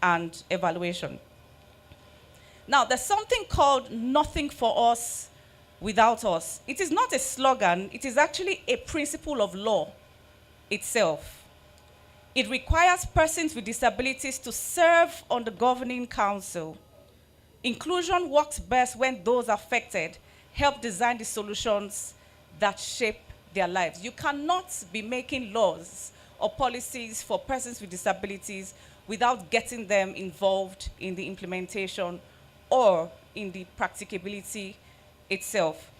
and evaluation. Now, there's something called nothing for us without us. It is not a slogan, it is actually a principle of law itself. It requires persons with disabilities to serve on the governing council. Inclusion works best when those affected help design the solutions that shape their lives. You cannot be making laws or policies for persons with disabilities without getting them involved in the implementation or in the practicability itself.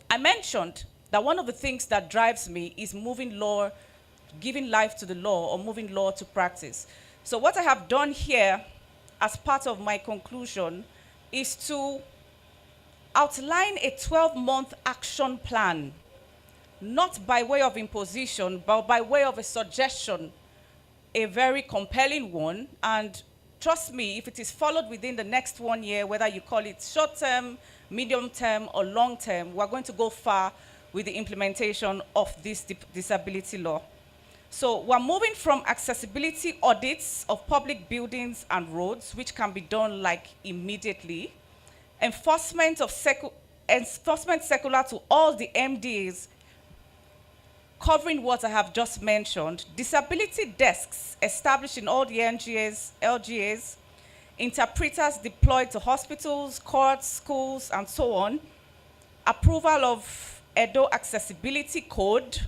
I mentioned that one of the things that drives me is moving law, giving life to the law, or moving law to practice. So what I have done here as part of my conclusion is to outline a 12-month action plan, not by way of imposition, but by way of a suggestion, a very compelling one. And trust me, if it is followed within the next 1 year, whether you call it short-term, medium-term, or long-term, we're going to go far with the implementation of this disability law. So we're moving from accessibility audits of public buildings and roads, which can be done like immediately, enforcement secular to all the MDAs, covering what I have just mentioned, disability desks established in all the LGAs, interpreters deployed to hospitals, courts, schools, and so on, approval of Edo Accessibility Code,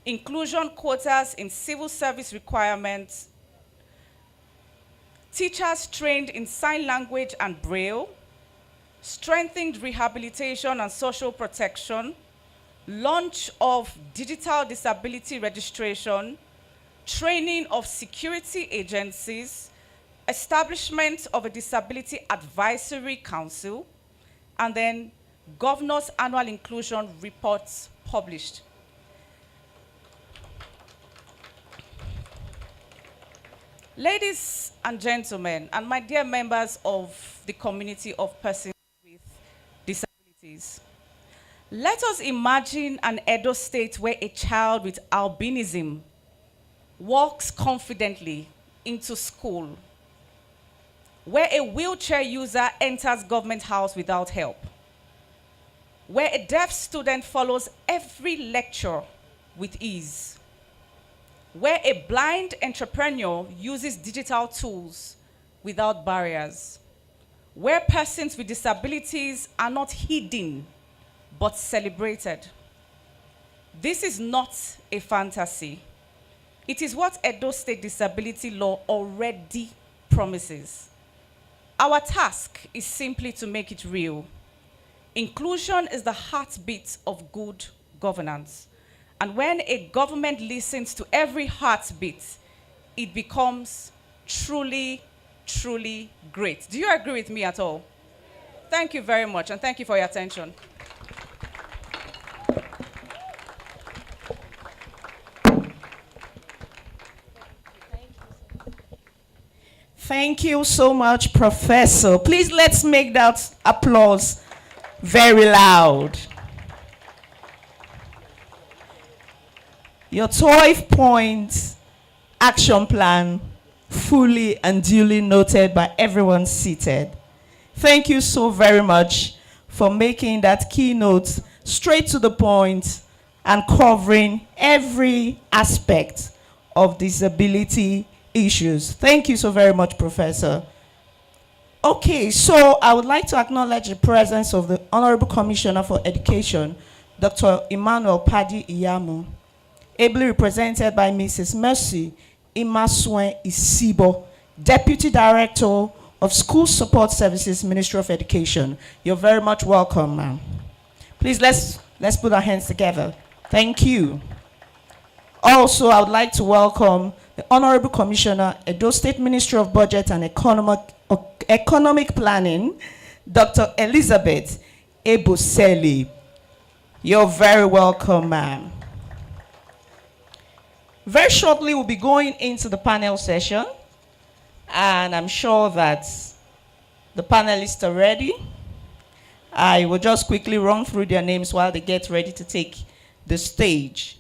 inclusion quotas in civil service requirements, teachers trained in sign language and Braille, strengthened rehabilitation and social protection, launch of digital disability registration, training of security agencies, establishment of a disability advisory council, and then governor's annual inclusion reports published. Ladies and gentlemen, and my dear members of the community of persons with disabilities, let us imagine an Edo State where a child with albinism walks confidently into school, where a wheelchair user enters government house without help, where a deaf student follows every lecture with ease, where a blind entrepreneur uses digital tools without barriers, where persons with disabilities are not hidden, but celebrated. This is not a fantasy. It is what Edo State disability law already promises. Our task is simply to make it real. Inclusion is the heartbeat of good governance. And when a government listens to every heartbeat, it becomes truly, truly great. Do you agree with me at all? Thank you very much, and thank you for your attention. Thank you so much, Professor. Please let's make that applause very loud. Your 12-point action plan, fully and duly noted by everyone seated. Thank you so very much for making that keynote straight to the point and covering every aspect of disability issues. Thank you so very much, Professor. Okay, so I would like to acknowledge the presence of the Honorable Commissioner for Education, Dr. Emmanuel Padi Iyamu, ably represented by Mrs. Mercy Imasuen Isibo, Deputy Director of School Support Services, Ministry of Education. You're very much welcome, ma'am. Please, let's put our hands together. Thank you. Also, I would like to welcome the Honorable Commissioner, Edo State Ministry of Budget and Economic Planning, Dr. Elizabeth Eboseli. You're very welcome, ma'am. Very shortly, we'll be going into the panel session, and I'm sure that the panelists are ready. I will just quickly run through their names while they get ready to take the stage.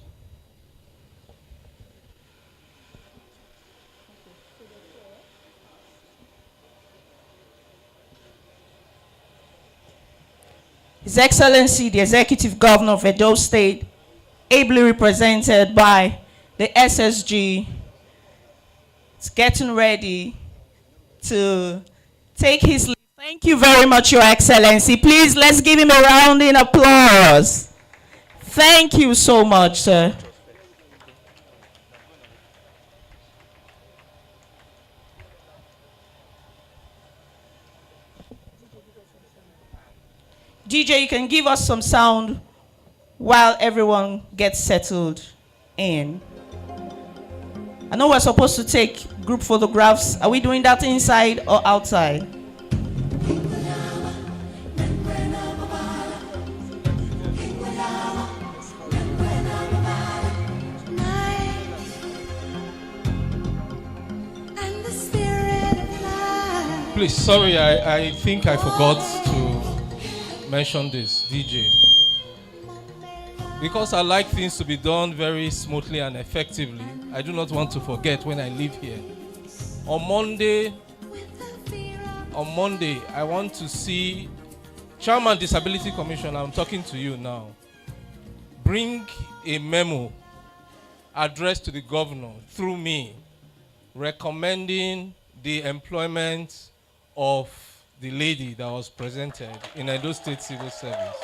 His Excellency, the Executive Governor of Edo State, ably represented by the SSG, is getting ready to take his leave. Thank you very much, Your Excellency. Please, let's give him a round of applause. Thank you so much, sir. DJ, you can give us some sound while everyone gets settled in. I know we're supposed to take group photographs. Are we doing that inside or outside? Please, sorry, I think I forgot to mention this, DJ. Because I like things to be done very smoothly and effectively, I do not want to forget when I leave here. On Monday, I want to see Chairman Disability Commission, I'm talking to you now, bring a memo addressed to the governor through me, recommending the employment of the lady that was presented in Edo State Civil Service.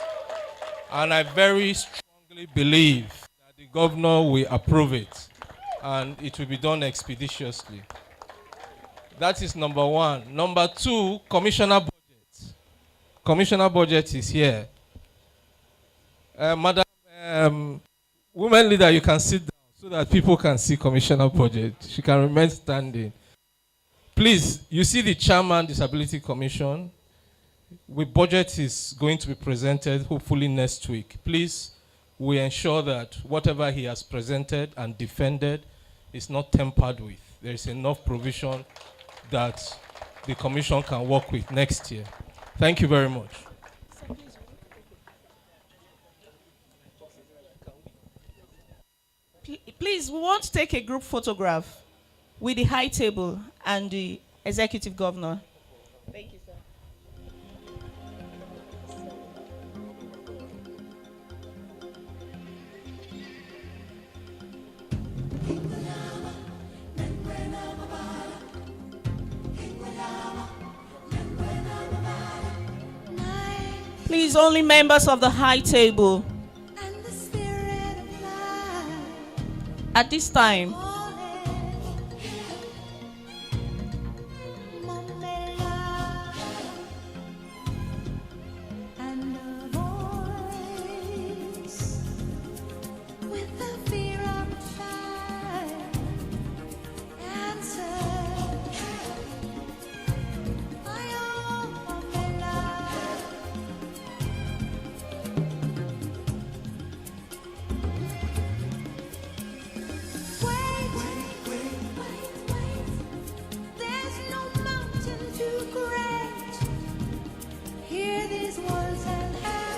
And I very strongly believe that the governor will approve it and it will be done expeditiously. That is number one. Number two, Commissioner Budget. Commissioner Budget is here. Madam Women Leader, you can sit down so that people can see Commissioner Budget. She can remain standing. Please, you see the Chairman Disability Commission. The budget is going to be presented hopefully next week. Please, we ensure that whatever he has presented and defended is not tampered with. There is enough provision that the Commission can work with next year. Thank you very much. Please, we want to take a group photograph with the high table and the executive governor. Thank you, sir. Please, only members of the high table. At this time,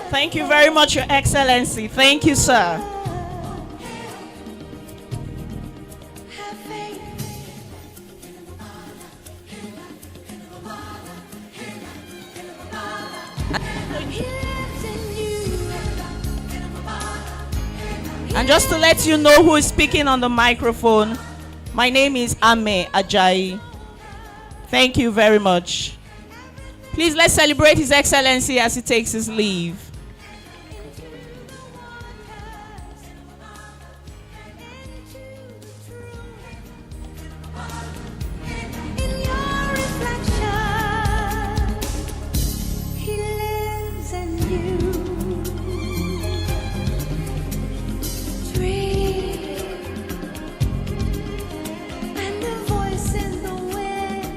thank you very much, Your Excellency. Thank you, sir. And just to let you know who is speaking on the microphone, my name is Ame Ajayi. Thank you very much. Please, let's celebrate His Excellency as he takes his leave.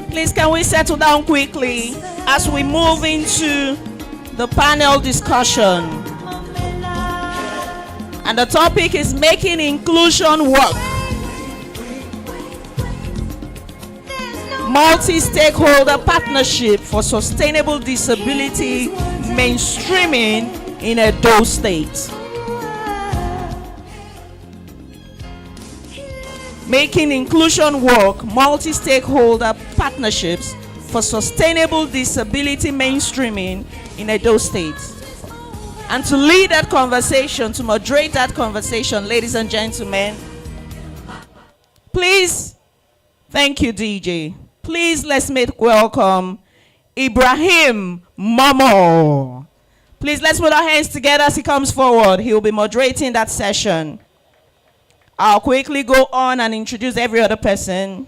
Please, can we settle down quickly as we move into the panel discussion? And the topic is making inclusion work. Multi-stakeholder partnership for sustainable disability mainstreaming in Edo State. Making inclusion work, multi-stakeholder partnerships for sustainable disability mainstreaming in Edo State. And to lead that conversation, to moderate that conversation, ladies and gentlemen, please, thank you, DJ. Please, let's make welcome Ibrahim Momo. Please, let's put our hands together as he comes forward. He will be moderating that session. I'll quickly go on and introduce every other person.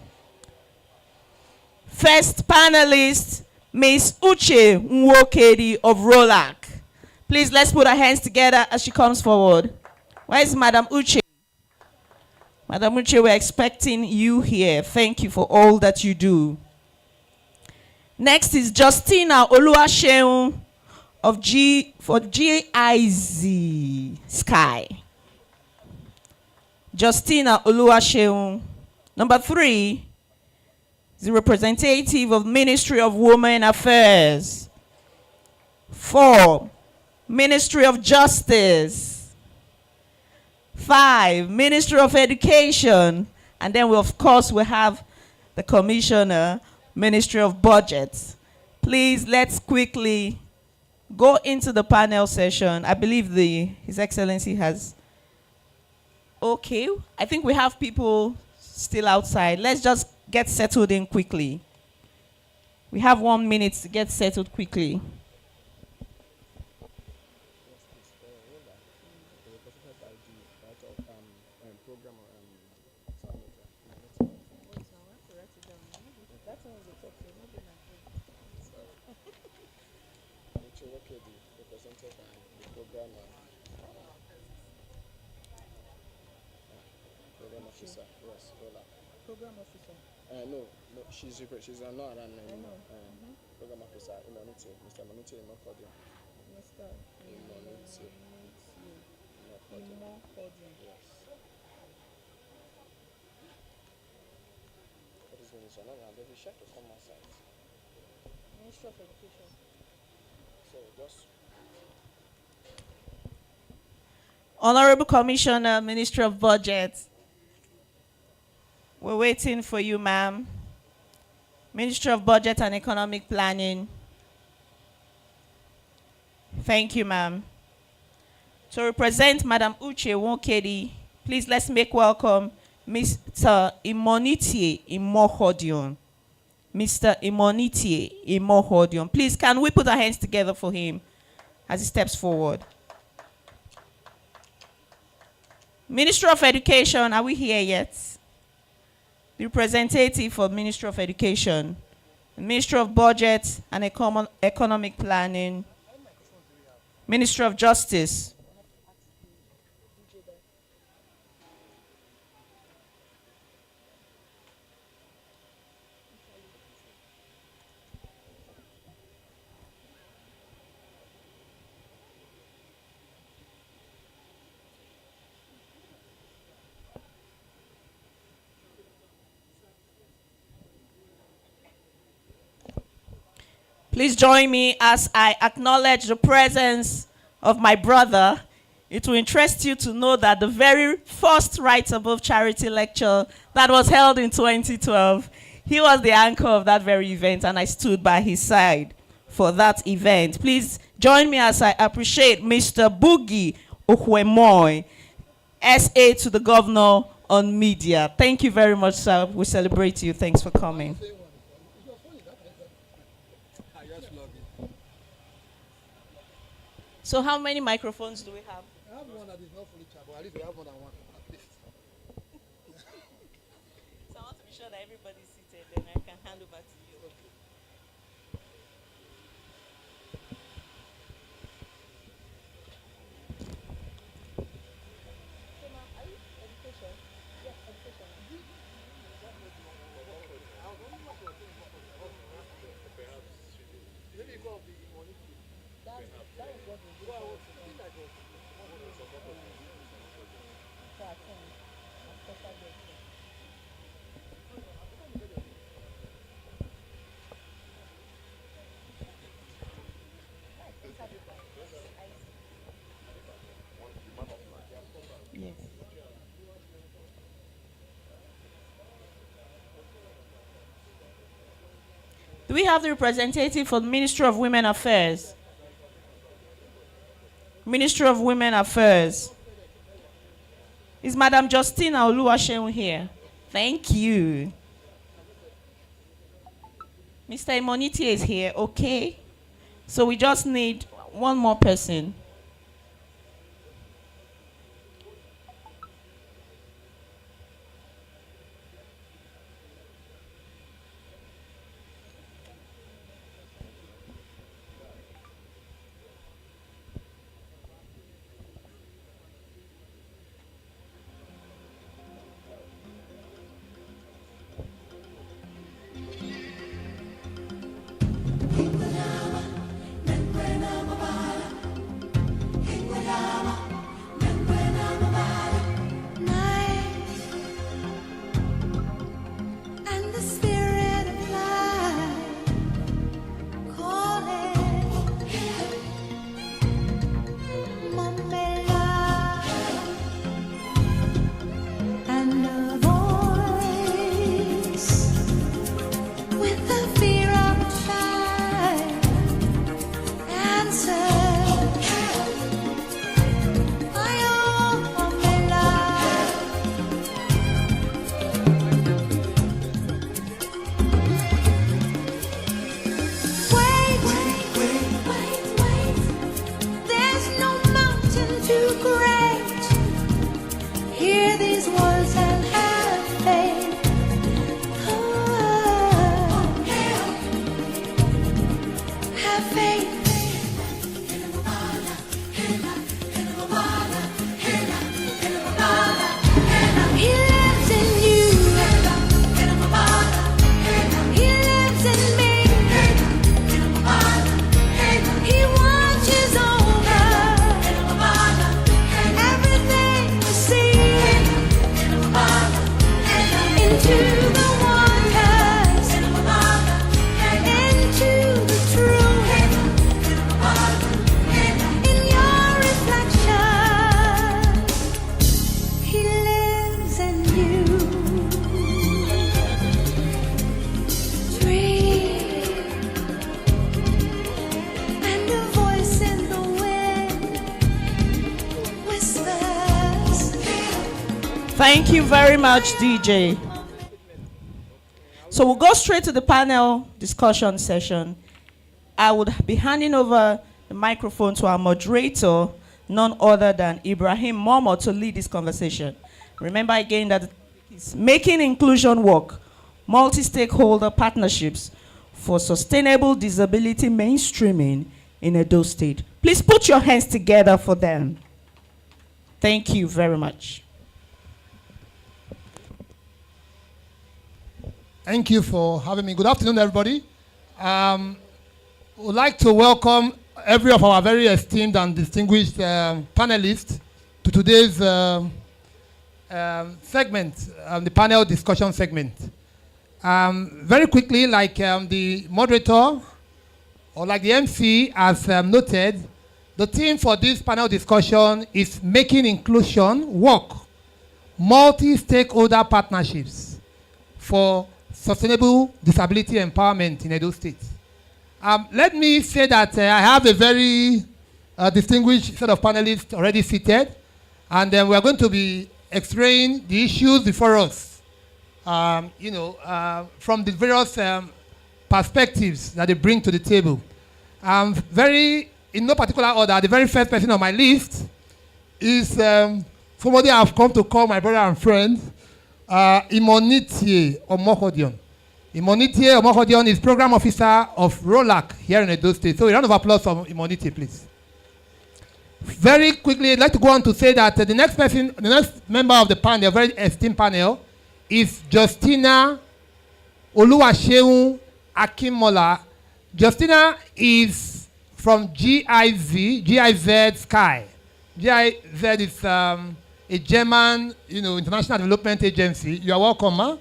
First panelist, Miss Uche Nwokedi of ROLAC. Please, let's put our hands together as she comes forward. Where is Madam Uche? Madam Uche, we're expecting you here. Thank you for all that you do. Next is Justina Oluwaseun of GIZ Sky. Justina Oluwaseun. Number 3 is the representative of Ministry of Women Affairs. 4, Ministry of Justice. 5, Ministry of Education. And then, of course, we have the Commissioner, Ministry of Budget. Please, let's quickly go into the panel session. I believe His Excellency has... Okay, I think we have people still outside. Let's just get settled in quickly. We have 1 minute to get settled quickly. No, she's not around anymore. Program officer, Mr. Imonite Imokodion. Mr. Imonite Imokodion. Yes. What is minister? No, they will check to come outside. Ministry of Education. So just. Honorable Commissioner, Ministry of Budget. We're waiting for you, ma'am. Ministry of Budget and Economic Planning. Thank you, ma'am. To represent Madam Uche Nwokedi, please let's make welcome Mr. Imonite Imokodion. Mr. Imonite Imokodion. Please, can we put our hands together for him as he steps forward? Ministry of Education, are we here yet? The representative for Ministry of Education, Ministry of Budget and Economic Planning, Ministry of Justice. Please join me as I acknowledge the presence of my brother. It will interest you to know that the very first Right Above Charity lecture that was held in 2012, he was the anchor of that very event, and I stood by his side for that event. Please join me as I appreciate Mr. Boogie Okwemoy, SA to the Governor on Media. Thank you very much, sir. We celebrate you. Thanks for coming. So how many microphones do we have? I have one that is not fully charged, but at least we have more than one, at least. So I want to be sure that everybody's seated, then I can hand over to you. So now, are you education? Yes, education. Maybe you go of the money. That was what we did. Yes. Do we have the representative for the Ministry of Women Affairs? Ministry of Women Affairs. Is Madam Justina Oluwaseun here? Thank you. Mr. Imoniti is here, okay? So we just need one more person. Thank you very much, DJ. So we'll go straight to the panel discussion session. I would be handing over the microphone to our moderator, none other than Ibrahim Momo, to lead this conversation. Remember again that it's making inclusion work, multi-stakeholder partnerships for sustainable disability mainstreaming in Edo State. Please put your hands together for them. Thank you very much. Thank you for having me. Good afternoon, everybody. Would like to welcome every of our very esteemed and distinguished panelists to today's segment, the panel discussion segment. Very quickly, like the moderator or like the MC has noted, the theme for this panel discussion is making inclusion work, multi-stakeholder partnerships for sustainable disability empowerment in Edo State. Let me say that I have a very distinguished set of panelists already seated, and we are going to be x-raying the issues before us, from the various perspectives that they bring to the table. In no particular order, the very first person on my list is somebody I've come to call my brother and friend, Imoniti Omokodion. Imoniti Omokodion is Program Officer of ROLAC here in Edo State. So a round of applause for Imoniti, please. Very quickly, I'd like to go on to say that the next member of the panel, very esteemed panel, is Justina Oluwaseun Akimola. Justina is from GIZ Sky. GIZ is a German, international development agency. You are welcome, huh?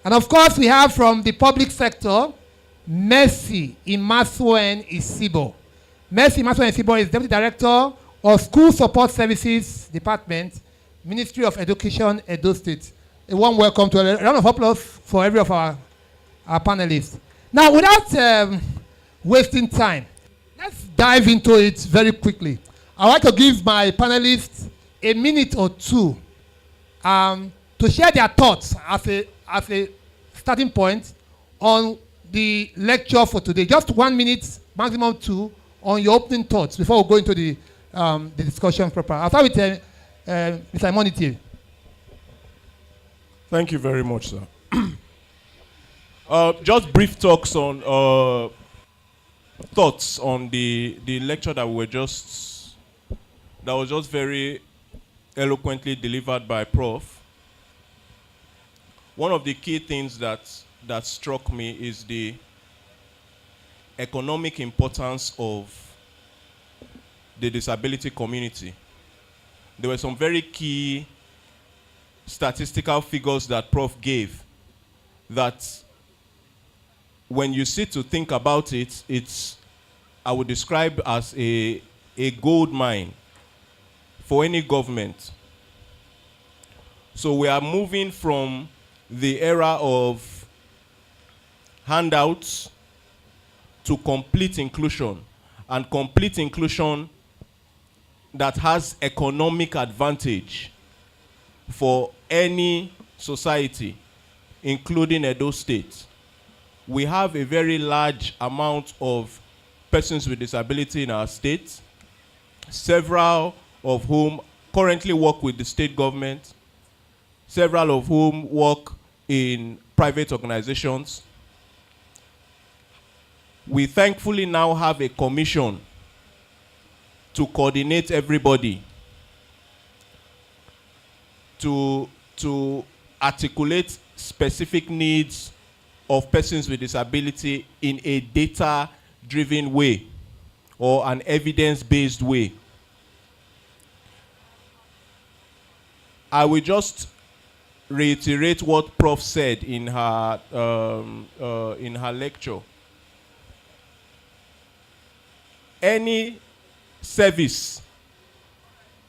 And of course, we have from the public sector, Mercy Imasuen Isibo. Mercy Imasuen Isibo is Deputy Director of School Support Services Department, Ministry of Education, Edo State. A warm welcome to a round of applause for every of our panelists. Now, without wasting time, let's dive into it very quickly. I'd like to give my panelists a minute or two to share their thoughts as a starting point on the lecture for today. Just 1 minute, maximum 2, on your opening thoughts before we go into the discussion proper. I'll start with Mr. Imoniti. Thank you very much, sir. Just brief thoughts on the lecture that was just very eloquently delivered by Prof. One of the key things that struck me is the economic importance of the disability community. There were some very key statistical figures that Prof gave that when you sit to think about it, I would describe as a gold mine for any government. So we are moving from the era of handouts to complete inclusion, and complete inclusion that has economic advantage for any society, including Edo State. We have a very large amount of persons with disability in our state, several of whom currently work with the state government, several of whom work in private organizations. We thankfully now have a commission to coordinate everybody, to articulate specific needs of persons with disability in a data-driven way or an evidence-based way. I will just reiterate what Prof said in her lecture. Any service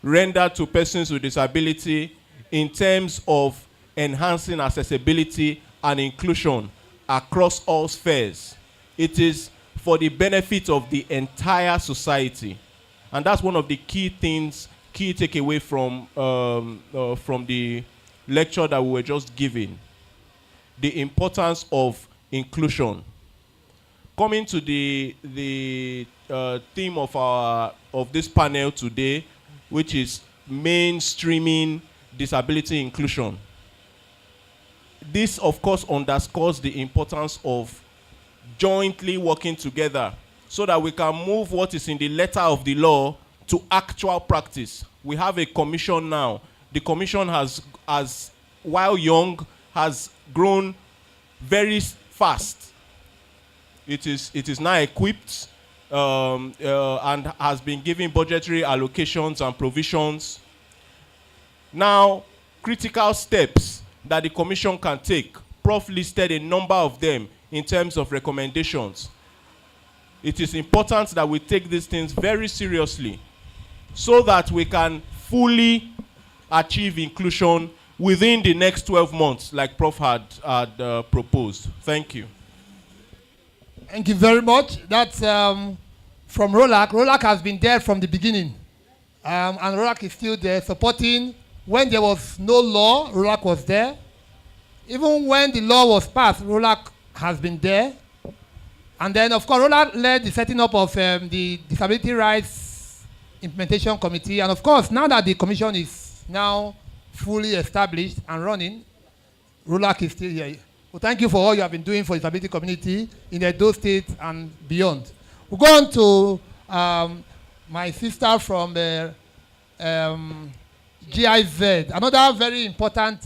rendered to persons with disability in terms of enhancing accessibility and inclusion across all spheres, it is for the benefit of the entire society. And that's one of the key takeaway from the lecture that we were just giving. The importance of inclusion. Coming to the theme of this panel today, which is mainstreaming disability inclusion. This, of course, underscores the importance of jointly working together so that we can move what is in the letter of the law to actual practice. We have a commission now. The commission has while young, has grown very fast. It is now equipped and has been given budgetary allocations and provisions. Now, critical steps that the commission can take. Prof listed a number of them in terms of recommendations. It is important that we take these things very seriously so that we can fully achieve inclusion within the next 12 months, like Prof had proposed. Thank you. Thank you very much. That's from ROLAC. ROLAC has been there from the beginning. And ROLAC is still there supporting. When there was no law, ROLAC was there. Even when the law was passed, ROLAC has been there. And then, of course, ROLAC led the setting up of the Disability Rights Implementation Committee. And of course, now that the commission is now fully established and running, ROLAC is still here. Well, thank you for all you have been doing for the disability community in Edo State and beyond. We'll go on to my sister from GIZ, another very important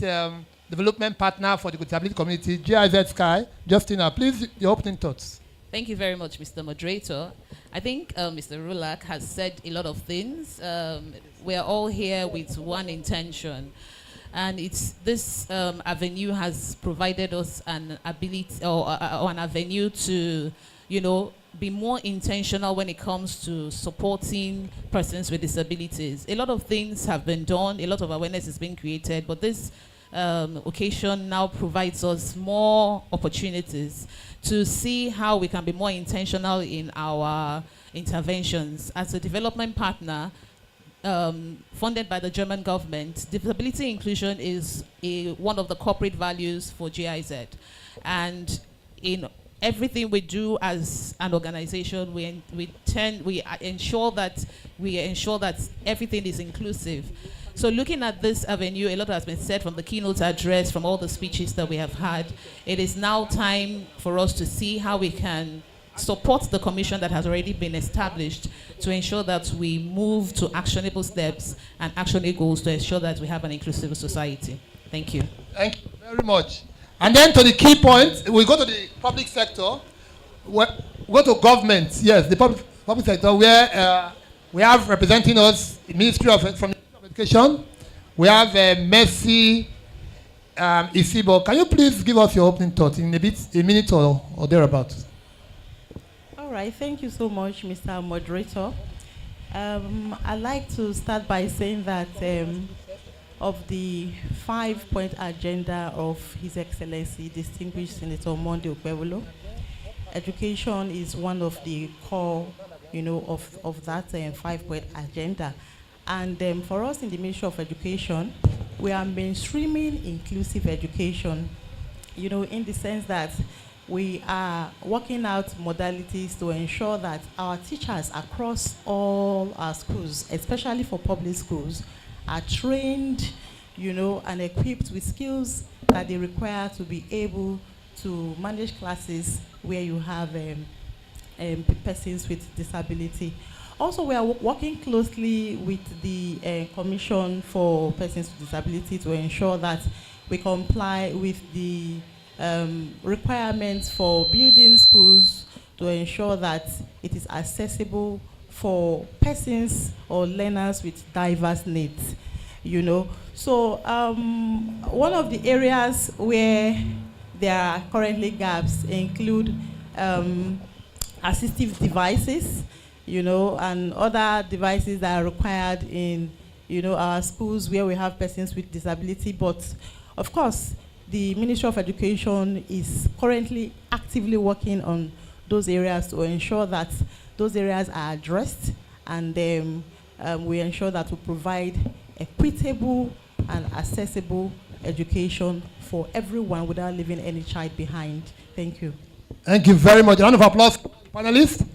development partner for the disability community, GIZ Sky. Justina, please, your opening thoughts. Thank you very much, Mr. Moderator. I think Mr. Rulak has said a lot of things. We're all here with one intention. And it's this avenue has provided us an ability or an avenue to, be more intentional when it comes to supporting persons with disabilities. A lot of things have been done, a lot of awareness is being created, but this occasion now provides us more opportunities to see how we can be more intentional in our interventions. As a development partner, funded by the German government, disability inclusion is one of the corporate values for GIZ. And in everything we do as an organization, we ensure that everything is inclusive. So looking at this avenue, a lot has been said from the keynote address, from all the speeches that we have had. It is now time for us to see how we can support the commission that has already been established to ensure that we move to actionable steps and actionable goals to ensure that we have an inclusive society. Thank you. Thank you very much. And then to the key points, we go to the public sector. We go to government. Yes, the public sector, where we have representing us the Ministry of Education. We have Mercy Isibo. Can you please give us your opening thoughts in a minute or thereabouts? All right, thank you so much, Mr. Moderator. I'd like to start by saying that of the 5-point agenda of His Excellency, Distinguished Senator Monday Okwewolo, education is one of the core, of that 5-point agenda. And for us in the Ministry of Education, we are mainstreaming inclusive education, in the sense that we are working out modalities to ensure that our teachers across all our schools, especially for public schools, are trained, and equipped with skills that they require to be able to manage classes where you have persons with disability. Also, we are working closely with the Commission for Persons with Disability to ensure that we comply with the requirements for building schools to ensure that it is accessible for persons or learners with diverse needs, So one of the areas where there are currently gaps include assistive devices, and other devices that are required in, our schools where we have persons with disability. But of course, the Ministry of Education is currently actively working on those areas to ensure that those areas are addressed, and we ensure that we provide equitable and accessible education for everyone without leaving any child behind. Thank you. Thank you very much. A round of applause for the panelists.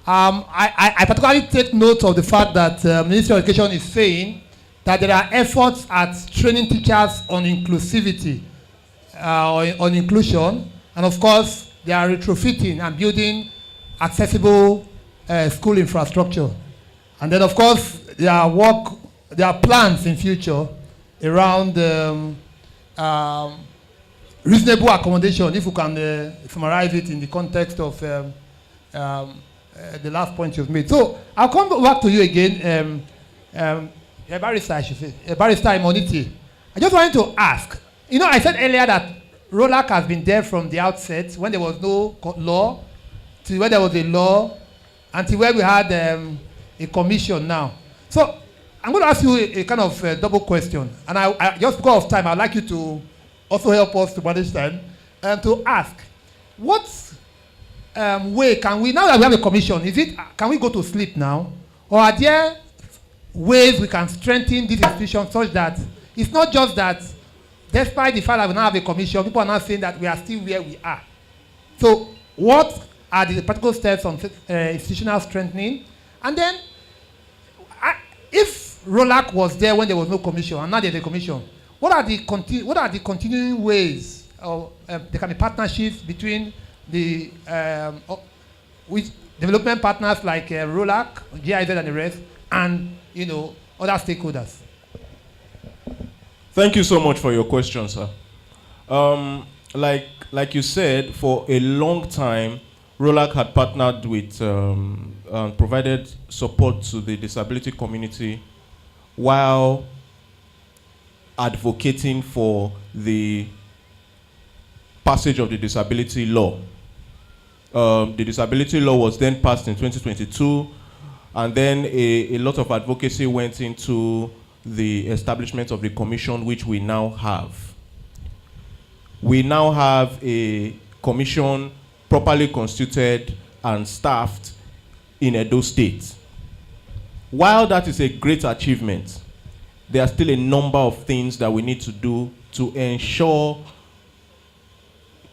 I particularly take note of the fact that Ministry of Education is saying that there are efforts at training teachers on inclusivity, on inclusion, and of course, they are retrofitting and building accessible school infrastructure. And then, of course, there are plans in future around reasonable accommodation, if we can summarize it in the context of the last point you've made. So I'll come back to you again, Barrister, I should say, Barrister Imoniti. I just wanted to ask, I said earlier that ROLAC has been there from the outset, when there was no law, to when there was a law, until where we had a commission now. So I'm going to ask you a kind of double question. And I just because of time, I'd like you to also help us to manage time, and to ask, what way can we, now that we have a commission, can we go to sleep now? Or are there ways we can strengthen this institution such that it's not just that, despite the fact that we now have a commission, people are now saying that we are still where we are. So what are the practical steps on institutional strengthening? And then, if ROLAC was there when there was no commission, and now there's a commission, what are the continuing ways, or there can be partnerships between the with development partners like ROLAC, GIZ and the rest, and other stakeholders? Thank you so much for your question, sir. Like you said, for a long time, ROLAC had partnered with, provided support to the disability community while advocating for the passage of the disability law. The disability law was then passed in 2022, and then a lot of advocacy went into the establishment of the commission, which we now have. We now have a commission properly constituted and staffed in Edo State. While that is a great achievement, there are still a number of things that we need to do to ensure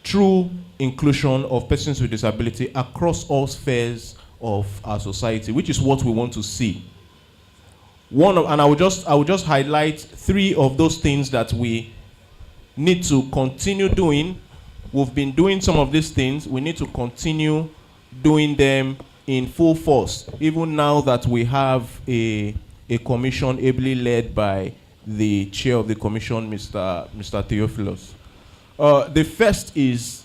true inclusion of persons with disability across all spheres of our society, which is what we want to see. And I will just highlight 3 of those things that we need to continue doing. We've been doing some of these things. We need to continue doing them in full force, even now that we have a commission ably led by the chair of the commission, Mr. Theophilus. The first is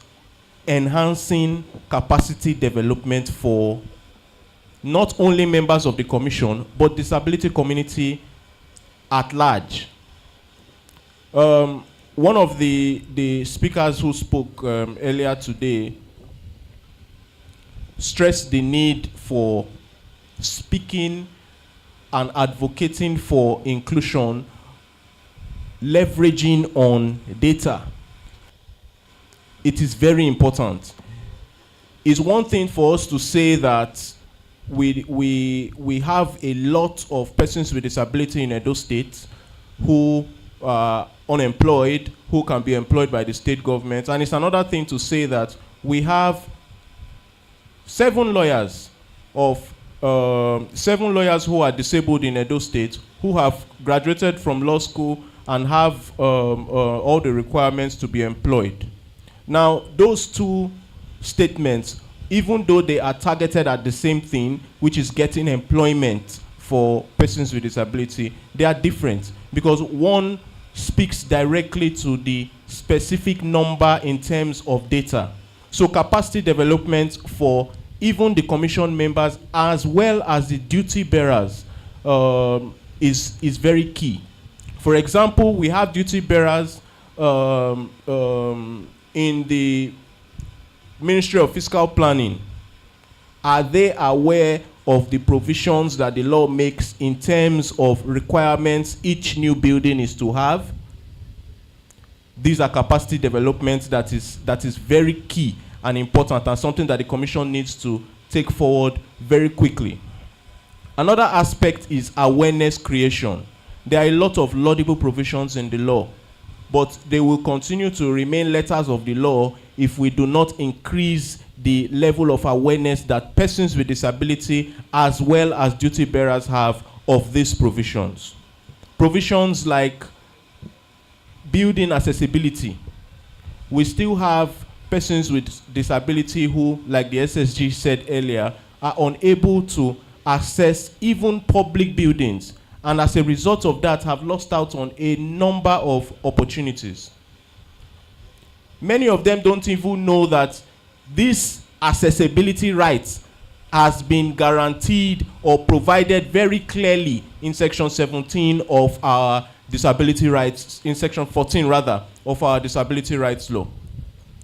enhancing capacity development for not only members of the commission, but disability community at large. One of the speakers who spoke earlier today stressed the need for speaking and advocating for inclusion, leveraging on data. It is very important. It's one thing for us to say that we have a lot of persons with disability in Edo State who are unemployed, who can be employed by the state government. And it's another thing to say that we have 7 lawyers who are disabled in Edo State who have graduated from law school and have all the requirements to be employed. Now, those 2 statements, even though they are targeted at the same thing, which is getting employment for persons with disability, they are different because one speaks directly to the specific number in terms of data. So capacity development for even the commission members as well as the duty bearers is very key. For example, we have duty bearers in the Ministry of Fiscal Planning. Are they aware of the provisions that the law makes in terms of requirements each new building is to have? These are capacity developments that is very key and important and something that the Commission needs to take forward very quickly. Another aspect is awareness creation. There are a lot of laudable provisions in the law, but they will continue to remain letters of the law if we do not increase the level of awareness that persons with disability as well as duty bearers have of these provisions. Provisions like building accessibility. We still have persons with disability who, like the SSG said earlier, are unable to access even public buildings, and as a result of that have lost out on a number of opportunities. Many of them don't even know that this accessibility right has been guaranteed or provided very clearly in Section 17 of our disability rights, in Section 14 rather, of our disability rights law.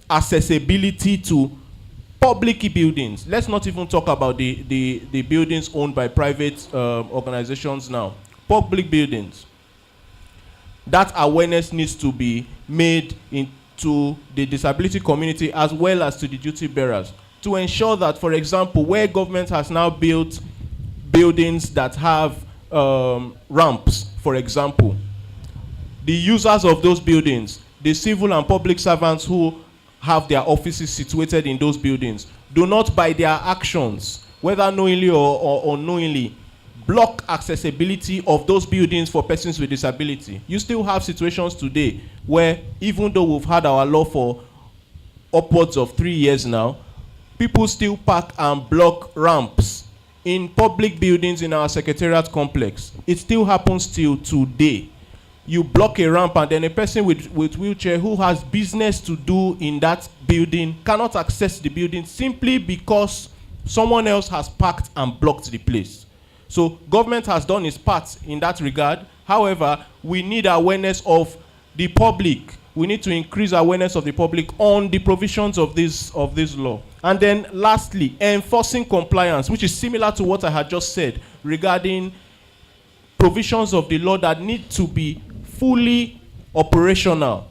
Accessibility to public buildings. Let's not even talk about the buildings owned by private organizations now. Public buildings. That awareness needs to be made into the disability community as well as to the duty bearers to ensure that, for example, where government has now built buildings that have ramps, for example, the users of those buildings, the civil and public servants who have their offices situated in those buildings, do not by their actions, whether knowingly or unknowingly, block accessibility of those buildings for persons with disability. You still have situations today where, even though we've had our law for upwards of 3 years now, people still park and block ramps in public buildings in our secretariat complex. It still happens till today. You block a ramp and then a person with wheelchair who has business to do in that building cannot access the building simply because someone else has parked and blocked the place. So government has done its part in that regard. However, we need awareness of the public. We need to increase awareness of the public on the provisions of this law. And then lastly, enforcing compliance, which is similar to what I had just said regarding provisions of the law that need to be fully operational.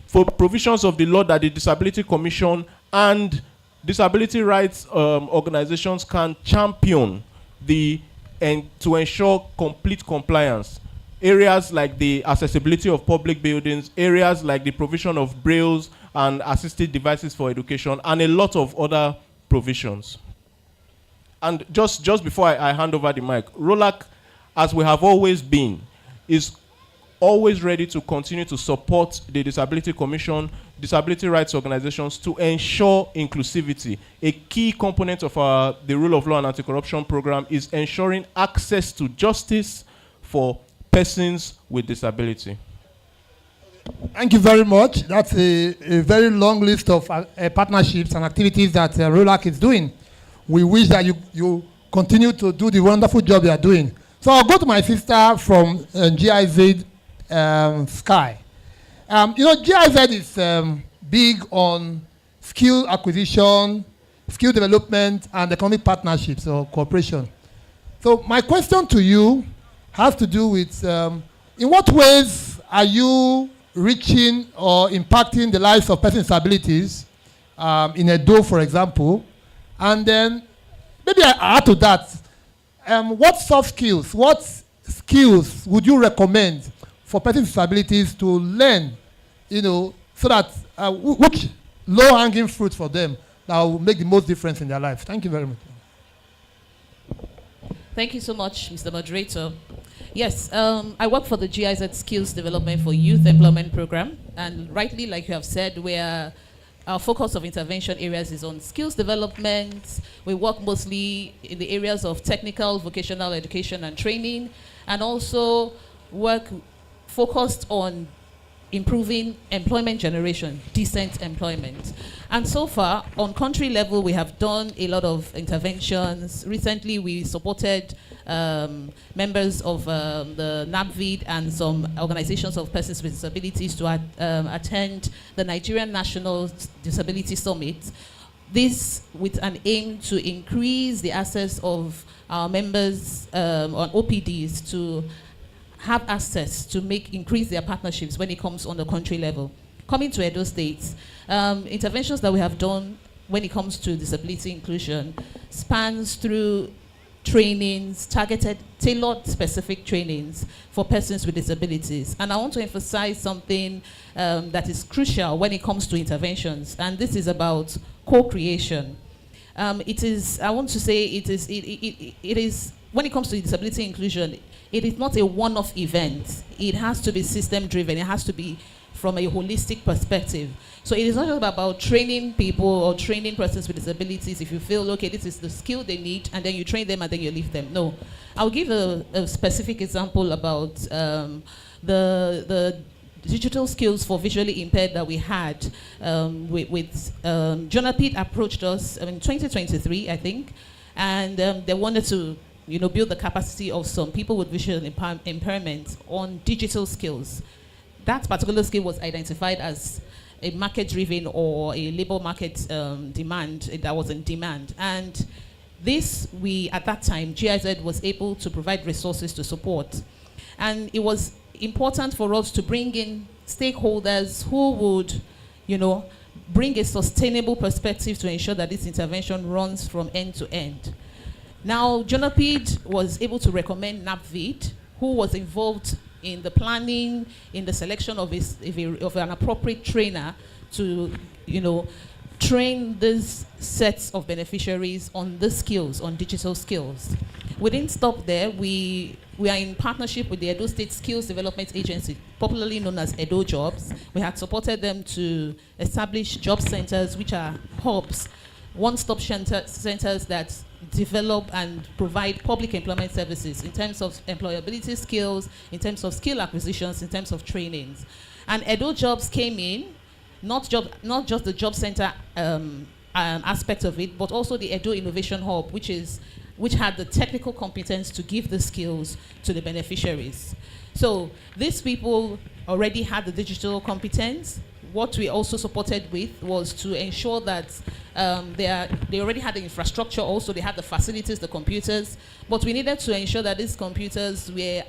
For provisions of the law that the Disability Commission and disability rights organizations can champion the and to ensure complete compliance. Areas like the accessibility of public buildings, areas like the provision of brailles and assistive devices for education, and a lot of other provisions. And just before I hand over the mic, ROLAC, as we have always been, is always ready to continue to support the Disability Commission, disability rights organizations to ensure inclusivity. A key component of the Rule of Law and Anti-Corruption Program is ensuring access to justice for persons with disability. Thank you very much. That's a very long list of partnerships and activities that ROLAC is doing. We wish that you continue to do the wonderful job you are doing. So I'll go to my sister from GIZ Sky. GIZ is big on skill acquisition, skill development, and economic partnerships or cooperation. So my question to you has to do with in what ways are you reaching or impacting the lives of persons with disabilities in Edo, for example? And then maybe I add to that, what soft skills, what skills would you recommend for persons with disabilities to learn, so that which low-hanging fruit for them that will make the most difference in their life? Thank you very much. Thank you so much, Mr. Moderator. Yes, I work for the GIZ Skills Development for Youth Employment Program, and rightly, like you have said, our focus of intervention areas is on skills development. We work mostly in the areas of technical, vocational education and training, and also work focused on improving employment generation, decent employment. And so far, on country level, we have done a lot of interventions. Recently, we supported members of the NAPVID and some organizations of persons with disabilities to attend the Nigerian National Disability Summit. This with an aim to increase the access of our members on OPDs to have access to increase their partnerships when it comes on the country level. Coming to Edo State, interventions that we have done when it comes to disability inclusion spans through trainings, targeted, tailored specific trainings for persons with disabilities. And I want to emphasize something that is crucial when it comes to interventions, and this is about co-creation. It is when it comes to disability inclusion, it is not a one-off event. It has to be system-driven. It has to be from a holistic perspective. So it is not just about training people or training persons with disabilities if you feel, okay, this is the skill they need, and then you train them and then you leave them. No. I'll give a specific example about the digital skills for visually impaired that we had with NAPVID approached us in 2023, I think, and they wanted to build the capacity of some people with visual impairment on digital skills. That particular skill was identified as a market-driven or a labor market demand that was in demand. And this, at that time, GIZ was able to provide resources to support. And it was important for us to bring in stakeholders who would, bring a sustainable perspective to ensure that this intervention runs from end to end. Now, NAPVID was able to recommend NAPVID, who was involved in the planning, in the selection of an appropriate trainer to, train these sets of beneficiaries on the skills, on digital skills. We didn't stop there. We are in partnership with the Edo State Skills Development Agency, popularly known as Edo Jobs. We had supported them to establish job centers, which are hubs, one-stop centers that develop and provide public employment services in terms of employability skills, in terms of skill acquisitions, in terms of trainings. And Edo Jobs came in, not just the job center aspect of it, but also the Edo Innovation Hub, which had the technical competence to give the skills to the beneficiaries. So these people already had the digital competence. What we also supported with was to ensure that they already had the infrastructure also, they had the facilities, the computers, but we needed to ensure that these computers were,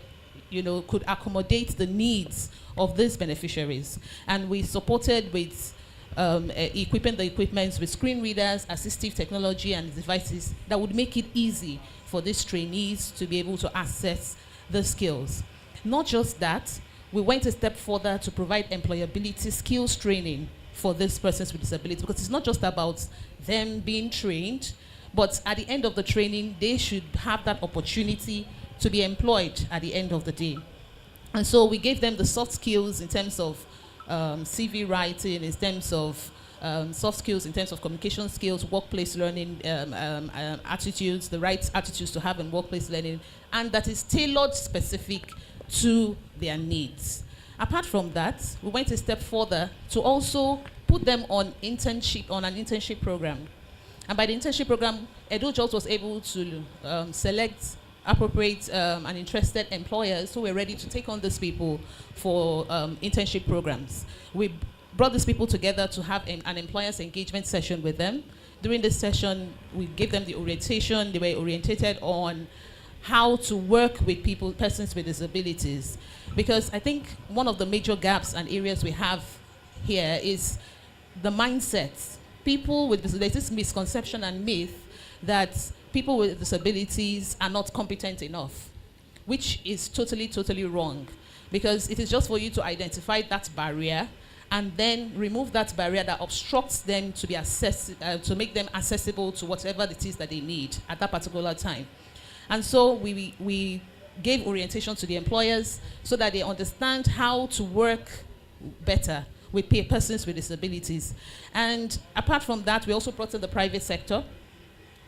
could accommodate the needs of these beneficiaries. And we supported with equipping the equipment with screen readers, assistive technology, and devices that would make it easy for these trainees to be able to access the skills. Not just that, we went a step further to provide employability skills training for these persons with disabilities, because it's not just about them being trained, but at the end of the training, they should have that opportunity to be employed at the end of the day. And so we gave them the soft skills in terms of CV writing, in terms of soft skills, in terms of communication skills, workplace learning attitudes, the right attitudes to have in workplace learning, and that is tailored specific to their needs. Apart from that, we went a step further to also put them on an internship program. And by the internship program, Edo Jobs was able to select appropriate and interested employers who were ready to take on these people for internship programs. We brought these people together to have an employers engagement session with them. During this session, we gave them the orientation. They were orientated on how to work with persons with disabilities. Because I think one of the major gaps and areas we have here is the mindset. There's this misconception and myth that people with disabilities are not competent enough, which is totally, totally wrong. Because it is just for you to identify that barrier and then remove that barrier that obstructs them to be to make them accessible to whatever it is that they need at that particular time. And so we gave orientation to the employers so that they understand how to work better with persons with disabilities. And apart from that, we also brought in the private sector.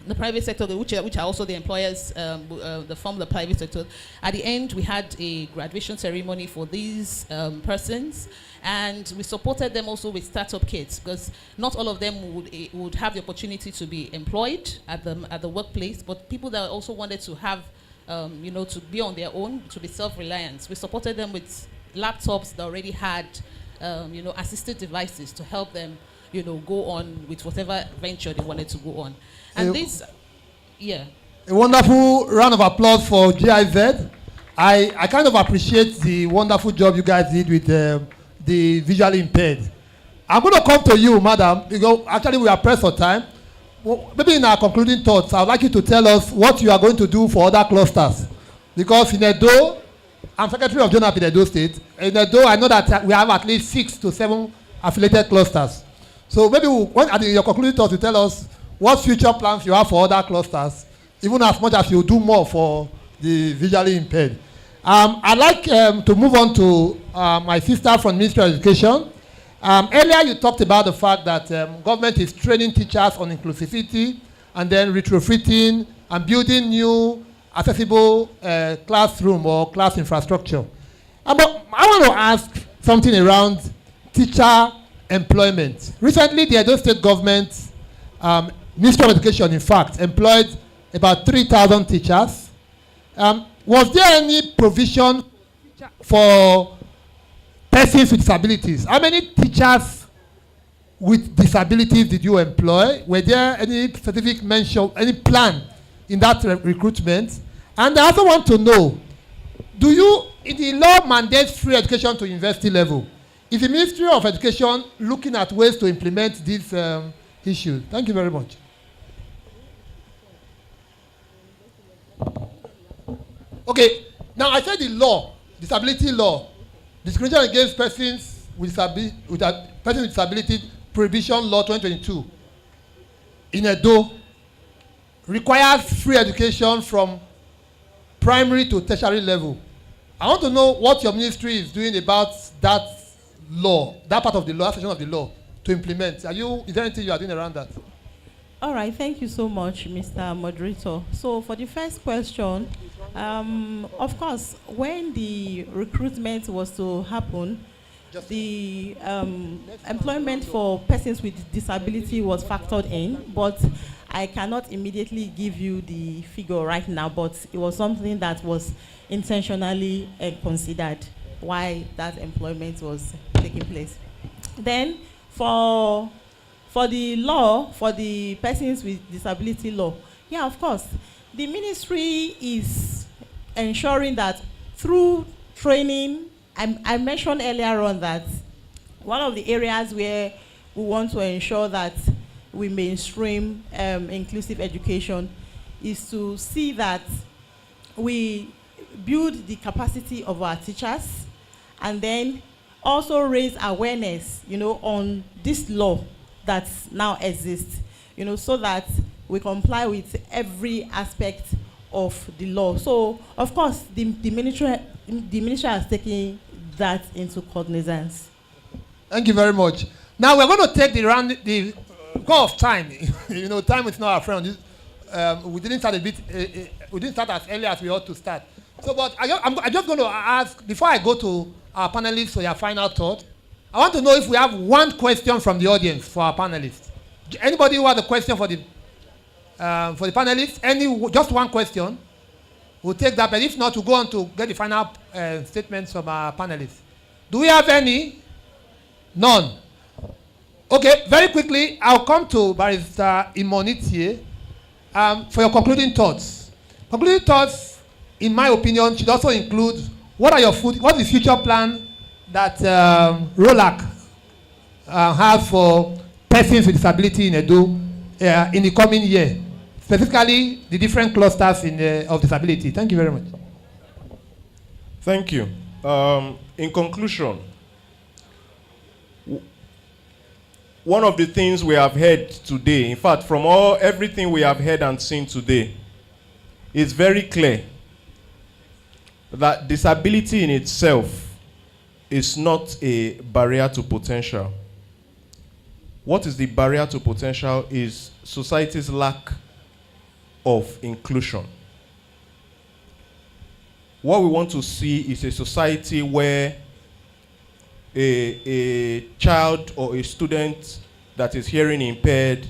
The private sector, which are also the employers, the form of the private sector. At the end, we had a graduation ceremony for these persons, and we supported them also with startup kits, because not all of them would have the opportunity to be employed at the workplace, but people that also wanted to have, to be on their own, to be self-reliant. We supported them with laptops that already had, assistive devices to help them, go on with whatever venture they wanted to go on. And a wonderful round of applause for GIZ. I kind of appreciate the wonderful job you guys did with the visually impaired. I'm going to come to you, madam, because actually we are pressed for time. Well, maybe in our concluding thoughts, I would like you to tell us what you are going to do for other clusters. Because in Edo, I'm Secretary of Journal in Edo State. In Edo, I know that we have at least 6 to 7 affiliated clusters. So maybe in your concluding thoughts, you tell us what future plans you have for other clusters, even as much as you do more for the visually impaired. I'd like to move on to my sister from Ministry of Education. Earlier you talked about the fact that government is training teachers on inclusivity and then retrofitting and building new accessible classroom or class infrastructure. But I want to ask something around teacher employment. Recently, the Edo State government, Ministry of Education, in fact, employed about 3,000 teachers. Was there any provision for persons with disabilities? How many teachers with disabilities did you employ? Were there any specific mention, any plan in that recruitment? And I also want to know, in the law mandates free education to university level, is the Ministry of Education looking at ways to implement these issues? Thank you very much. Okay, now I said the law, disability law, discrimination against persons with disability prohibition law 2022 in Edo requires free education from primary to tertiary level. I want to know what your ministry is doing about that law, that part of the law, that section of the law, to implement. Is there anything you are doing around that? All right, thank you so much, Mr. Moderator. So for the first question, of course, when the recruitment was to happen, the employment for persons with disability was factored in, but I cannot immediately give you the figure right now, but it was something that was intentionally considered why that employment was taking place. Then for the law, for the persons with disability law, yeah, of course, the ministry is ensuring that through training, I mentioned earlier on that one of the areas where we want to ensure that we mainstream inclusive education is to see that we build the capacity of our teachers and then also raise awareness, on this law that now exists, so that we comply with every aspect of the law. So, of course, the ministry has taken that into cognizance. Thank you very much. Now we're going to take the because of time. Time is not our friend. We didn't start we didn't start as early as we ought to start. So, but I'm just going to ask, before I go to our panelists for your final thought, I want to know if we have one question from the audience for our panelists. Anybody who has a question for the panelists? Just one question? We'll take that, but if not, we'll go on to get the final statements from our panelists. Do we have any? None. Okay, very quickly, I'll come to Barrister Imonitie for your concluding thoughts. Concluding thoughts, in my opinion, should also include what is the future plan that ROLAC has for persons with disability in Edo in the coming year, specifically the different clusters of disability. Thank you very much. Thank you. In conclusion, one of the things we have heard today, in fact, from everything we have heard and seen today, it's very clear that disability in itself is not a barrier to potential. What is the barrier to potential is society's lack of inclusion. What we want to see is a society where a child or a student that is hearing impaired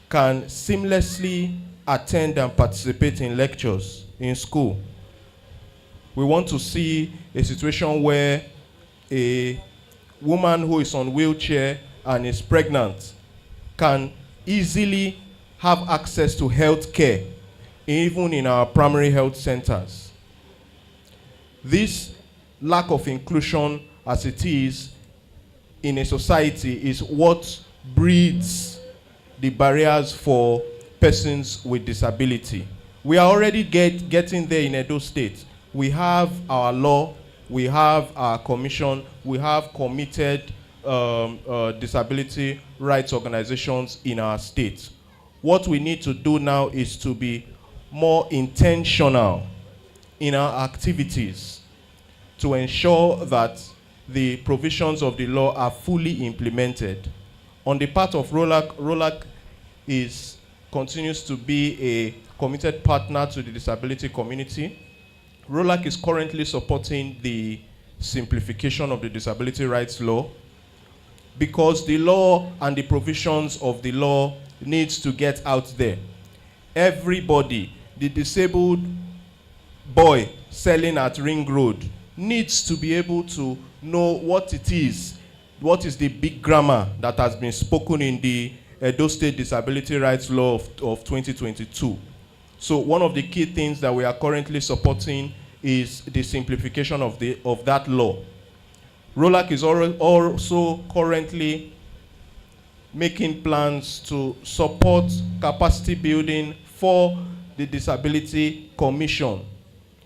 can seamlessly attend and participate in lectures in school. We want to see a situation where a woman who is on wheelchair and is pregnant can easily have access to health care, even in our primary health centers. This lack of inclusion as it is in a society is what breeds the barriers for persons with disability. We are already getting there in Edo State. We have our law, we have our commission, we have committed disability rights organizations in our state. What we need to do now is to be more intentional in our activities to ensure that the provisions of the law are fully implemented. On the part of ROLAC continues to be a committed partner to the disability community. ROLAC is currently supporting the simplification of the disability rights law because the law and the provisions of the law needs to get out there. Everybody, the disabled boy selling at Ring Road, needs to be able to know what it is, what is the big grammar that has been spoken in the Edo State Disability Rights Law of 2022. So one of the key things that we are currently supporting is the simplification of that law. ROLAC is also currently making plans to support capacity building for the Disability Commission.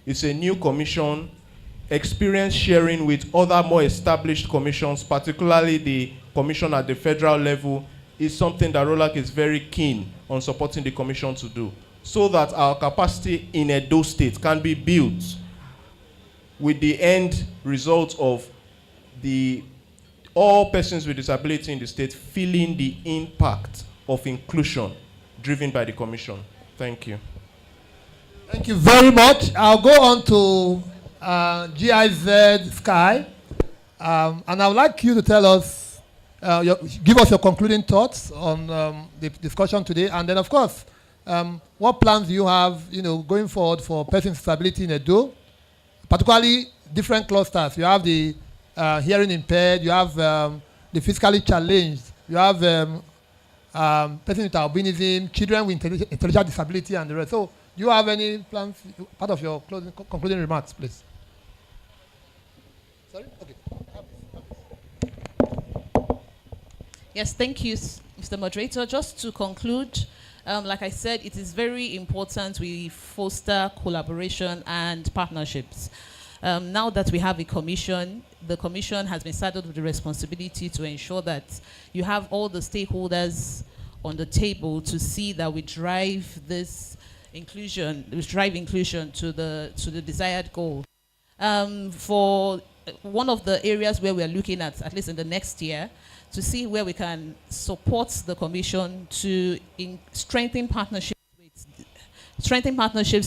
It's a new commission, experience sharing with other more established commissions, particularly the commission at the federal level, is something that ROLAC is very keen on supporting the commission to do, so that our capacity in Edo State can be built with the end result of all persons with disability in the state feeling the impact of inclusion driven by the commission. Thank you. Thank you very much. I'll go on to GIZ Sky, and I would like you to tell us, give us your concluding thoughts on the discussion today, and then of course, what plans do you have, going forward for persons with disability in Edo, particularly different clusters. You have the hearing impaired, you have the physically challenged, you have persons with albinism, children with intellectual disability, and the rest. So, do you have any plans, part of your concluding remarks, please? Sorry? Okay. Yes, thank you, Mr. Moderator. Just to conclude, like I said, it is very important we foster collaboration and partnerships. Now that we have a commission, the commission has been saddled with the responsibility to ensure that you have all the stakeholders on the table to see that we drive this inclusion, to the desired goal. For one of the areas where we are looking at least in the next year, to see where we can support the commission to strengthen partnerships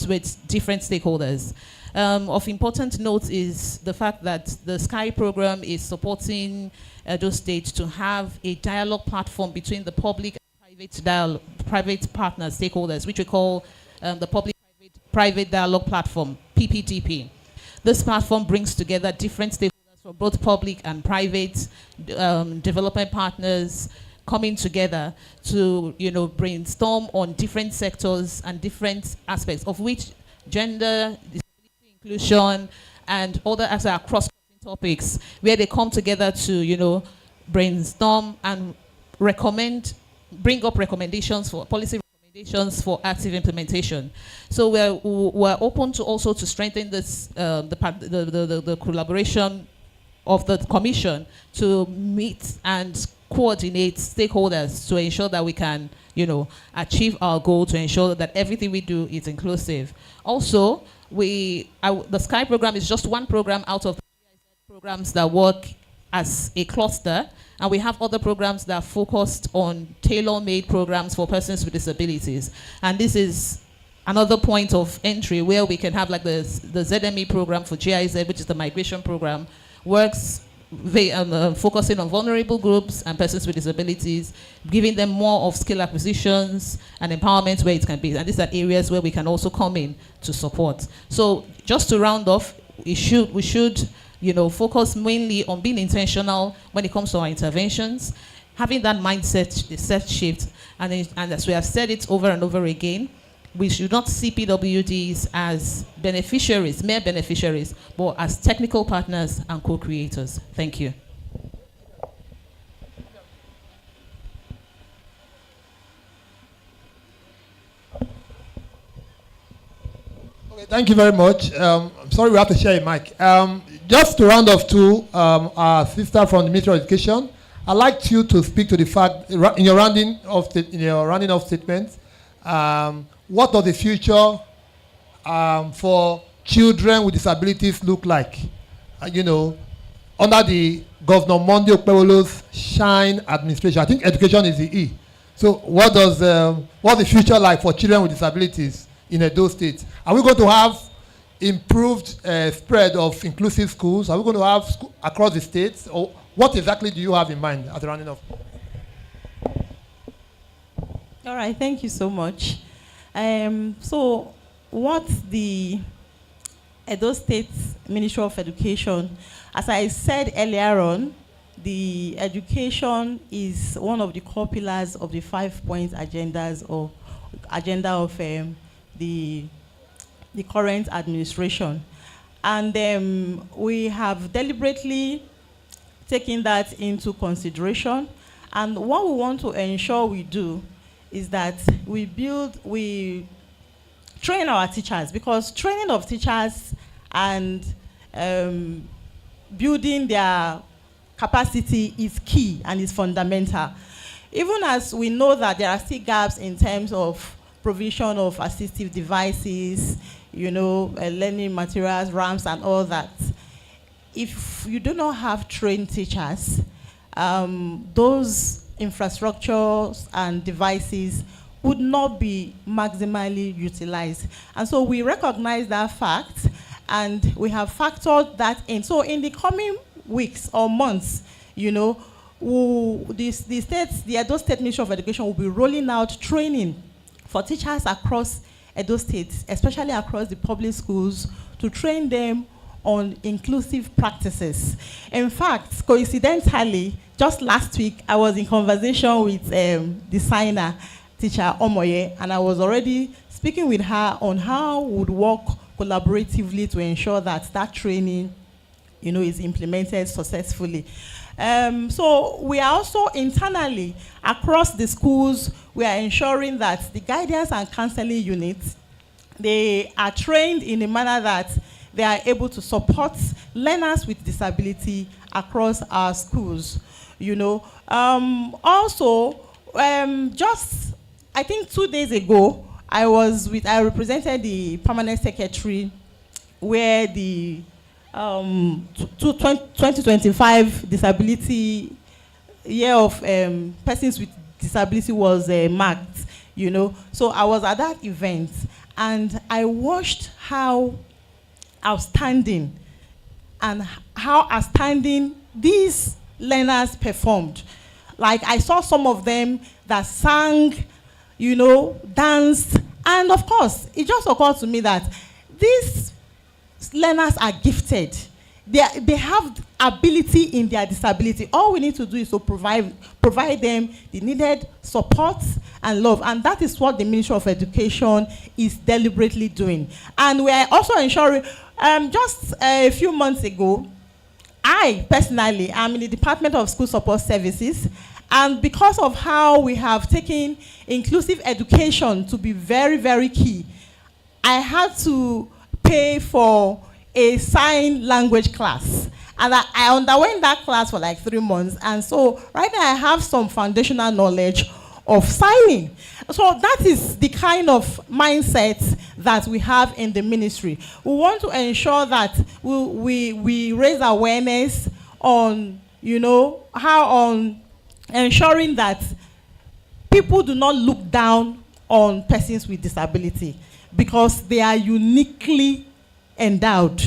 with different stakeholders. Of important note is the fact that the SKY program is supporting Edo State to have a dialogue platform between the public and private partners, stakeholders, which we call the Public-Private Dialogue Platform, PPDP. This platform brings together different stakeholders from both public and private development partners coming together to brainstorm on different sectors and different aspects, of which gender, disability inclusion, and other cross-cutting topics, where they come together to brainstorm and bring up recommendations for policy recommendations for active implementation. So we're open to also to strengthen this the collaboration of the commission to meet and coordinate stakeholders to ensure that we can achieve our goal, to ensure that everything we do is inclusive. Also, the SKY program is just one program out of the programs that work as a cluster, and we have other programs that are focused on tailor-made programs for persons with disabilities. And this is another point of entry where we can have like the ZME program for GIZ, which is the migration program, works focusing on vulnerable groups and persons with disabilities, giving them more of skill acquisitions and empowerment where it can be. And these are areas where we can also come in to support. So just to round off, we should focus mainly on being intentional when it comes to our interventions, having that mindset shift, and as we have said it over and over again, we should not see PWDs as beneficiaries, mere beneficiaries, but as technical partners and co-creators. Thank you. Okay, thank you very much. I'm sorry we have to share a mic. Just to round off to our sister from the Ministry of Education, I'd like you to speak to the fact in your rounding off statement. What does the future for children with disabilities look like? Under the Governor Monday Okpewolo's SHINE administration, I think education is the E. So what's the future like for children with disabilities in Edo State? Are we going to have improved spread of inclusive schools? Are we going to have across the states? Or what exactly do you have in mind as a rounding off? All right, thank you so much. So what the Edo State Ministry of Education, as I said earlier on, the education is one of the core pillars of the 5-point agenda of the current administration. And we have deliberately taken that into consideration. And what we want to ensure we do is that we train our teachers, because training of teachers and building their capacity is key and is fundamental. Even as we know that there are still gaps in terms of provision of assistive devices, learning materials, RAMs, and all that. If you do not have trained teachers, those infrastructures and devices would not be maximally utilized. And so we recognize that fact, and we have factored that in. So in the coming weeks or months, the Edo State Ministry of Education will be rolling out training for teachers across Edo State, especially across the public schools, to train them on inclusive practices. In fact, coincidentally, just last week, I was in conversation with designer teacher Omoye, and I was already speaking with her on how we would work collaboratively to ensure that that training, is implemented successfully. So we are also internally, across the schools, we are ensuring that the guidance and counseling units, they are trained in a manner that they are able to support learners with disability across our schools. You know, also, just I think 2 days ago, I represented the permanent secretary, where the 2025 disability year of persons with disability was marked. You know, so I was at that event and I watched how outstanding these learners performed. Like, I saw some of them that sang, you know, danced, and of course, it just occurred to me that these learners are gifted. They have ability in their disability. All we need to do is to provide them the needed support and love, and that is what the Ministry of Education is deliberately doing. And we are also ensuring, just a few months ago, I personally am in the Department of School Support Services, and because of how we have taken inclusive education to be very, very key, I had to pay for a sign language class. And I underwent that class for like 3 months. And so right now I have some foundational knowledge of signing. So that is the kind of mindset that we have in the ministry. We want to ensure that we raise awareness on, you know, how on ensuring that people do not look down on persons with disability because they are uniquely endowed,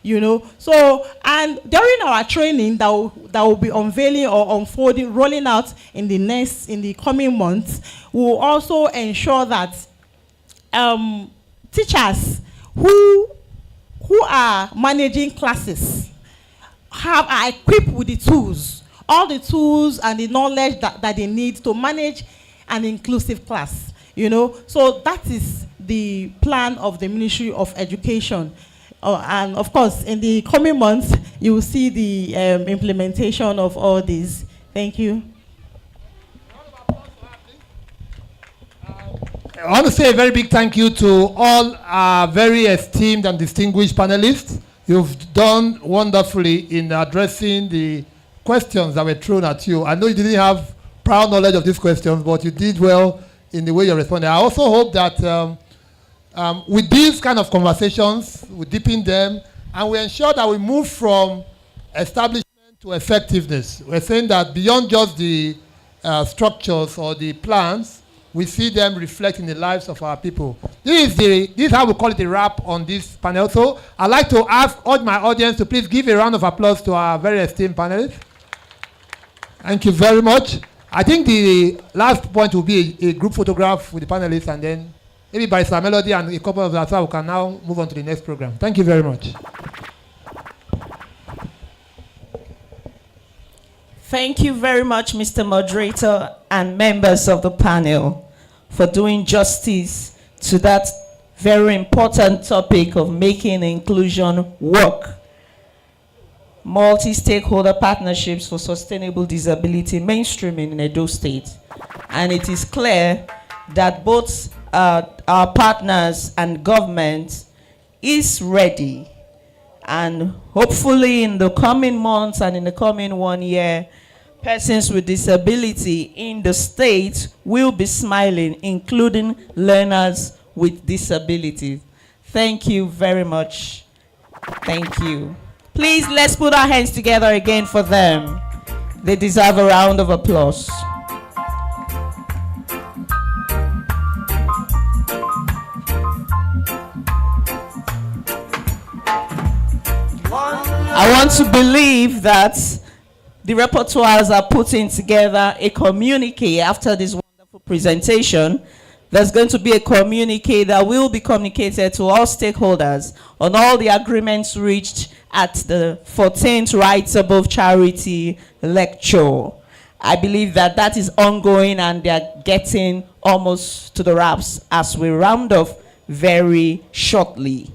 you know. So, and during our training that will be unveiling or unfolding, rolling out in the coming months, we will also ensure that teachers who are managing classes are equipped with the tools, all the tools and the knowledge that they need to manage an inclusive class, you know. So that is the plan of the Ministry of Education. And of course, in the coming months, you will see the implementation of all these. Thank you. I want to say a very big thank you to all our very esteemed and distinguished panelists. You've done wonderfully in addressing the questions that were thrown at you. I know you didn't have prior knowledge of these questions, but you did well in the way you responded. I also hope that with these kind of conversations, we deepen them, and we ensure that we move from establishment to effectiveness. We're saying that beyond just the structures or the plans, we see them reflect in the lives of our people. This is how we call it a wrap on this panel. So I'd like to ask all my audience to please give a round of applause to our very esteemed panelists. Thank you very much. I think the last point will be a group photograph with the panelists, and then maybe by some melody and a couple of that, so we can now move on to the next program. Thank you very much. Thank you very much, Mr. Moderator and members of the panel, for doing justice to that very important topic of making inclusion work. Multi-stakeholder partnerships for sustainable disability mainstreaming in Edo State. And it is clear that both our partners and government is ready, and hopefully in the coming months and in the coming 1 year, persons with disability in the state will be smiling, including learners with disabilities. Thank you very much. Thank you. Please, let's put our hands together again for them. They deserve a round of applause. I want to believe that the repertoires are putting together a communique after this wonderful presentation. There's going to be a communique that will be communicated to all stakeholders on all the agreements reached at the 14th Rights Above Charity lecture. I believe that that is ongoing, and they're getting almost to the wraps as we round off very shortly.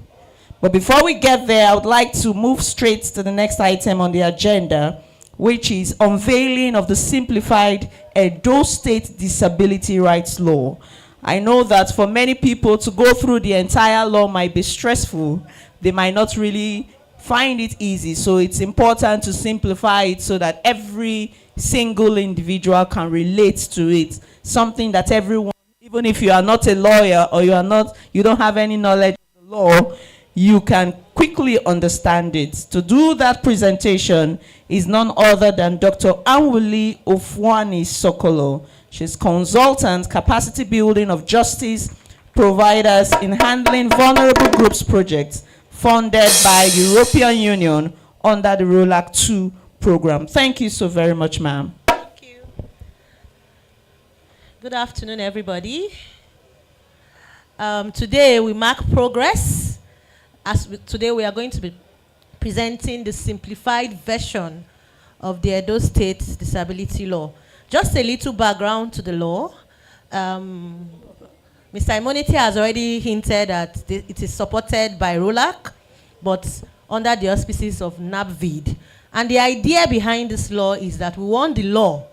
But before we get there, I would like to move straight to the next item on the agenda, which is unveiling of the simplified Edo State disability rights law. I know that for many people to go through the entire law might be stressful. They might not really find it easy. So it's important to simplify it so that every single individual can relate to it. Something that everyone, even if you are not a lawyer or you don't have any knowledge of the law, you can quickly understand it. To do that presentation is none other than Dr. Anwuli Ofwani Sokolo. She's consultant, capacity building of justice providers in handling vulnerable groups projects funded by European Union under the ROLAC 2 program. Thank you so very much, ma'am. Thank you. Good afternoon, everybody. Today we mark progress. Today we are going to be presenting the simplified version of the Edo State disability law. Just a little background to the law. Mr. Imoniti has already hinted that it is supported by ROLAC, but under the auspices of NAPVID. And the idea behind this law is that we want the law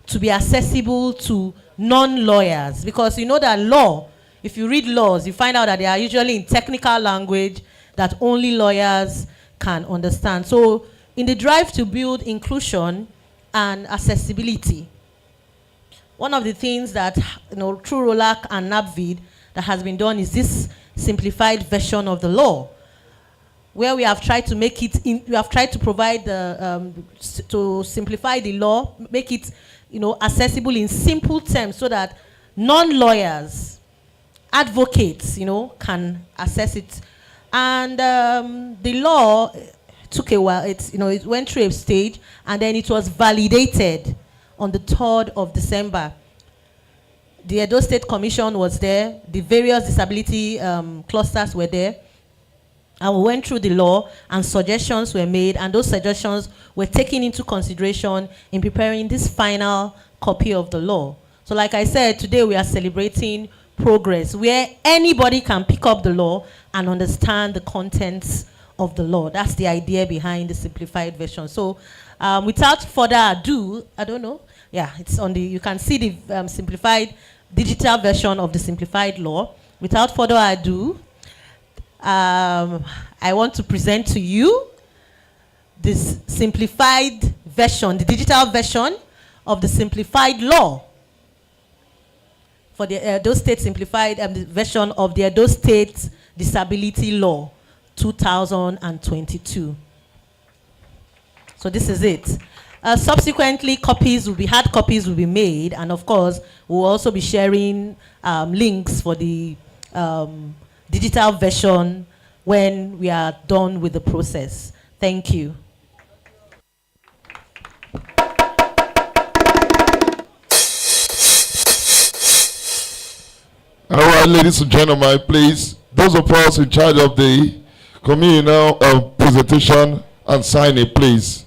to be accessible to non-lawyers, because you know that law, if you read laws, you find out that they are usually in technical language that only lawyers can understand. So in the drive to build inclusion and accessibility, one of the things that, through ROLAC and NAPVID that has been done is this simplified version of the law, where we have tried to make it, we have tried to provide to simplify the law, make it, accessible in simple terms so that non-lawyers, advocates, can access it. And the law took a while. It went through a stage, and then it was validated on the 3rd of December. The Edo State Commission was there. The various disability clusters were there. And we went through the law, and suggestions were made, and those suggestions were taken into consideration in preparing this final copy of the law. So like I said, today we are celebrating progress, where anybody can pick up the law and understand the contents of the law. That's the idea behind the simplified version. So without further ado, I don't know, yeah, it's on the, you can see the simplified digital version of the simplified law. Without further ado, I want to present to you this simplified version, the digital version of the simplified law for the Edo State simplified version of the Edo State Disability Law 2022. So this is it. Subsequently, hard copies will be made, and of course, we'll also be sharing links for the digital version when we are done with the process. Thank you. All right, ladies and gentlemen, please, those of us in charge of the communal presentation and signing, please.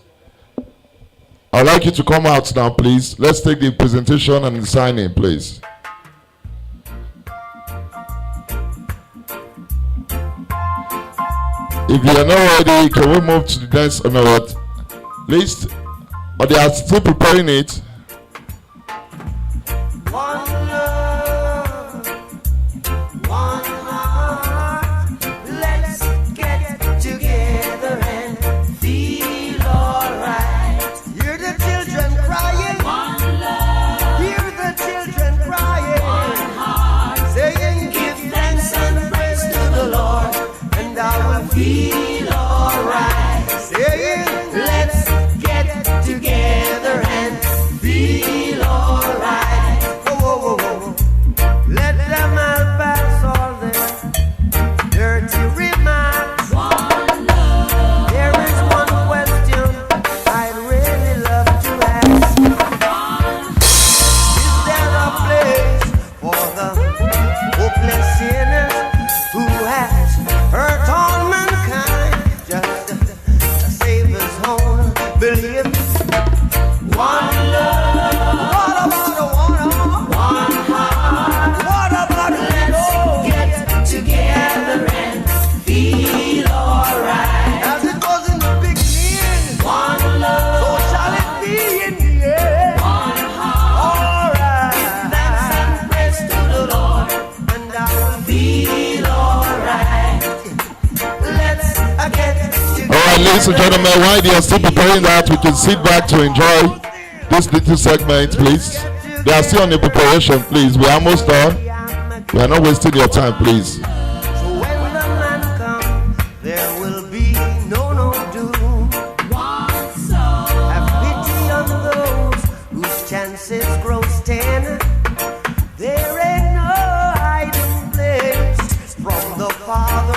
I'd like you to come out now, please. Let's take the presentation and the signing, please. If you are not ready, can we move to the next list? Or they are still preparing it. Feel alright, saying let's get together and right, ladies and gentlemen, while they are still preparing that, we can sit back to enjoy this little segment, please. They are still on the preparation, please. We are almost done. We are not wasting your time, please.